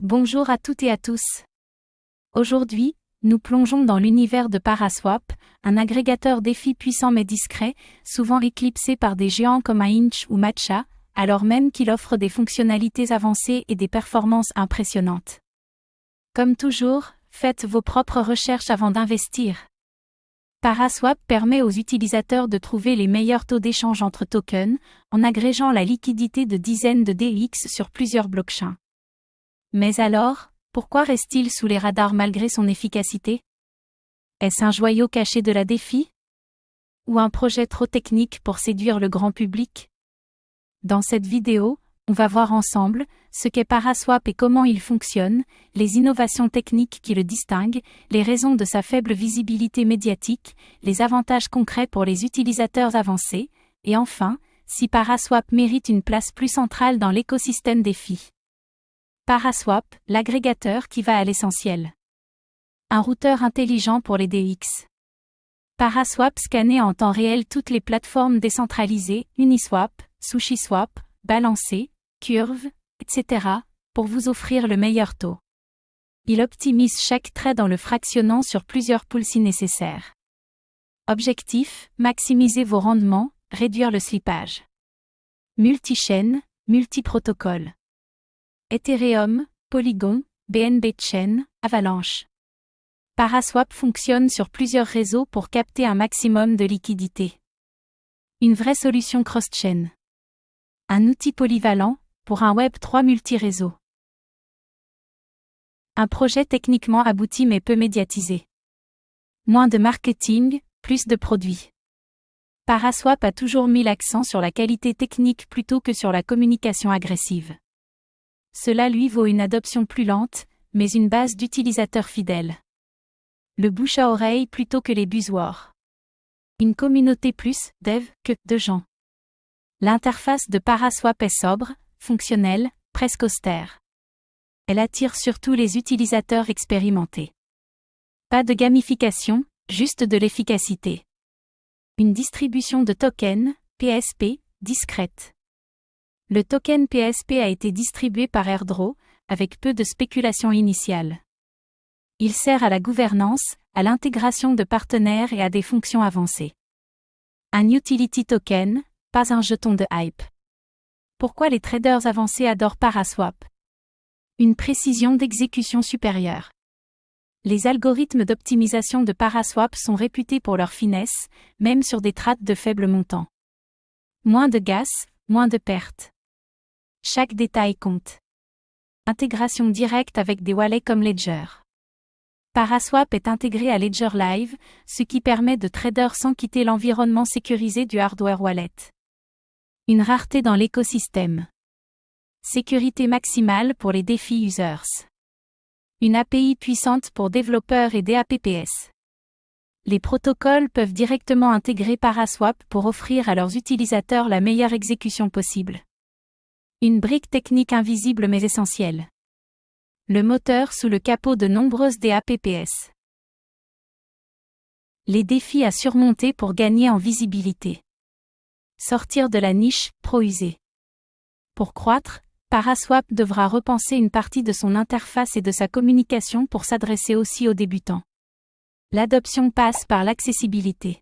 Bonjour à toutes et à tous. Aujourd'hui, nous plongeons dans l'univers de Paraswap, un agrégateur DeFi puissant mais discret, souvent éclipsé par des géants comme Inch ou Matcha, alors même qu'il offre des fonctionnalités avancées et des performances impressionnantes. Comme toujours, faites vos propres recherches avant d'investir. Paraswap permet aux utilisateurs de trouver les meilleurs taux d'échange entre tokens, en agrégeant la liquidité de dizaines de DEX sur plusieurs blockchains. Mais alors, pourquoi reste-t-il sous les radars malgré son efficacité? Est-ce un joyau caché de la DeFi? Ou un projet trop technique pour séduire le grand public? Dans cette vidéo, on va voir ensemble ce qu'est Paraswap et comment il fonctionne, les innovations techniques qui le distinguent, les raisons de sa faible visibilité médiatique, les avantages concrets pour les utilisateurs avancés, et enfin, si Paraswap mérite une place plus centrale dans l'écosystème DeFi. Paraswap, l'agrégateur qui va à l'essentiel. Un routeur intelligent pour les DEX. Paraswap scannait en temps réel toutes les plateformes décentralisées, Uniswap, SushiSwap, Balancé, Curve, etc., pour vous offrir le meilleur taux. Il optimise chaque trade en le fractionnant sur plusieurs pools si nécessaire. Objectif, maximiser vos rendements, réduire le slippage. Multi-chaîne, multi-protocole. Ethereum, Polygon, BNB Chain, Avalanche. Paraswap fonctionne sur plusieurs réseaux pour capter un maximum de liquidité. Une vraie solution cross-chain. Un outil polyvalent, pour un Web3 multi-réseau. Un projet techniquement abouti mais peu médiatisé. Moins de marketing, plus de produits. Paraswap a toujours mis l'accent sur la qualité technique plutôt que sur la communication agressive. Cela lui vaut une adoption plus lente, mais une base d'utilisateurs fidèles. Le bouche à oreille plutôt que les buzzwords. Une communauté plus dev que de gens. L'interface de Paraswap est sobre, fonctionnelle, presque austère. Elle attire surtout les utilisateurs expérimentés. Pas de gamification, juste de l'efficacité. Une distribution de tokens, PSP, discrète. Le token PSP a été distribué par Airddraw, avec peu de spéculation initiale. Il sert à la gouvernance, à l'intégration de partenaires et à des fonctions avancées. Un utility token, pas un jeton de hype. Pourquoi les traders avancés adorent Paraswap? Une précision d'exécution supérieure. Les algorithmes d'optimisation de Paraswap sont réputés pour leur finesse, même sur des trades de faible montant. Moins de gas, moins de pertes. Chaque détail compte. Intégration directe avec des wallets comme Ledger. Paraswap est intégré à Ledger Live, ce qui permet de trader sans quitter l'environnement sécurisé du hardware wallet. Une rareté dans l'écosystème. Sécurité maximale pour les DeFi users. Une API puissante pour développeurs et DApps. Les protocoles peuvent directement intégrer Paraswap pour offrir à leurs utilisateurs la meilleure exécution possible. Une brique technique invisible mais essentielle. Le moteur sous le capot de nombreuses DApps. Les défis à surmonter pour gagner en visibilité. Sortir de la niche, pro-usée. Pour croître, Paraswap devra repenser une partie de son interface et de sa communication pour s'adresser aussi aux débutants. L'adoption passe par l'accessibilité.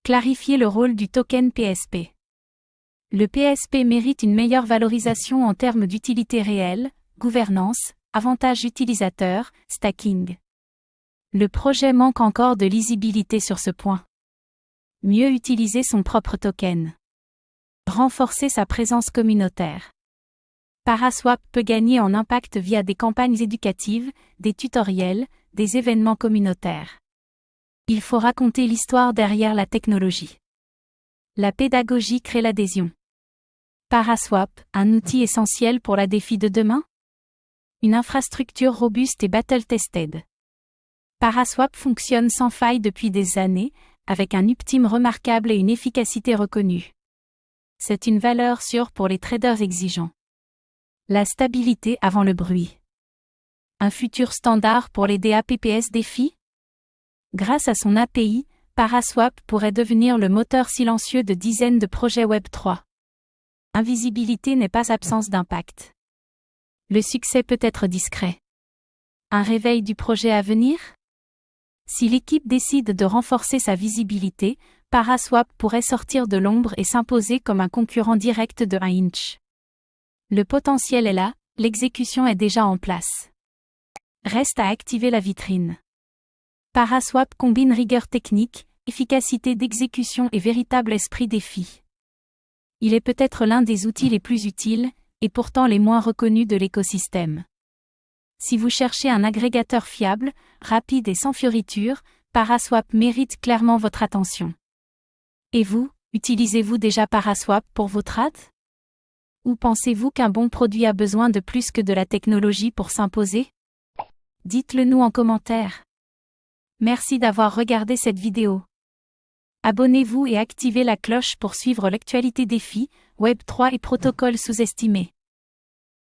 Clarifier le rôle du token PSP. Le PSP mérite une meilleure valorisation en termes d'utilité réelle, gouvernance, avantages utilisateurs, stacking. Le projet manque encore de lisibilité sur ce point. Mieux utiliser son propre token. Renforcer sa présence communautaire. Paraswap peut gagner en impact via des campagnes éducatives, des tutoriels, des événements communautaires. Il faut raconter l'histoire derrière la technologie. La pédagogie crée l'adhésion. Paraswap, un outil essentiel pour la DeFi de demain? Une infrastructure robuste et battle-tested. Paraswap fonctionne sans faille depuis des années, avec un uptime remarquable et une efficacité reconnue. C'est une valeur sûre pour les traders exigeants. La stabilité avant le bruit. Un futur standard pour les DApps DeFi? Grâce à son API, Paraswap pourrait devenir le moteur silencieux de dizaines de projets Web3. Invisibilité n'est pas absence d'impact. Le succès peut être discret. Un réveil du projet à venir? Si l'équipe décide de renforcer sa visibilité, Paraswap pourrait sortir de l'ombre et s'imposer comme un concurrent direct de Inch. Le potentiel est là, l'exécution est déjà en place. Reste à activer la vitrine. Paraswap combine rigueur technique, efficacité d'exécution et véritable esprit défi. Il est peut-être l'un des outils les plus utiles, et pourtant les moins reconnus de l'écosystème. Si vous cherchez un agrégateur fiable, rapide et sans fioritures, Paraswap mérite clairement votre attention. Et vous, utilisez-vous déjà Paraswap pour vos trades? Ou pensez-vous qu'un bon produit a besoin de plus que de la technologie pour s'imposer? Dites-le nous en commentaire. Merci d'avoir regardé cette vidéo. Abonnez-vous et activez la cloche pour suivre l'actualité défi, Web3 et protocoles sous-estimés.